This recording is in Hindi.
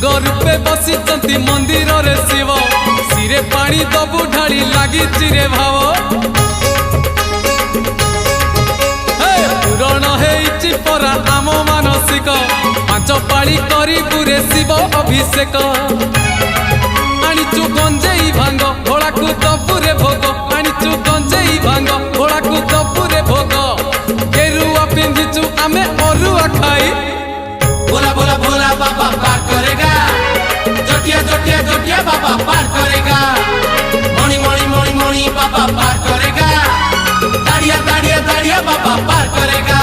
रूपे बसिचंती मंदिर रे शिव सिरे पानी दबु ढाली लागी रे भाव पूरण हेइछि परा आम मानसिक पांच पाली करी पुरे शिव अभिषेक आनिचु गंजेई भांग भोला को दबुरे भोग आनिचु गंजेई भांग भोला को दबुरे भोग गेरुआ पिंधिचु आमे अरुआ खाई भोला भोला भोला बाबा पार करेगा जोटिया जोटिया जोटिया बाबा पार करेगा मणि मणि मणि मणि बाबा पार करेगा दाड़िया दाड़िया दाड़िया बाबा पार करेगा।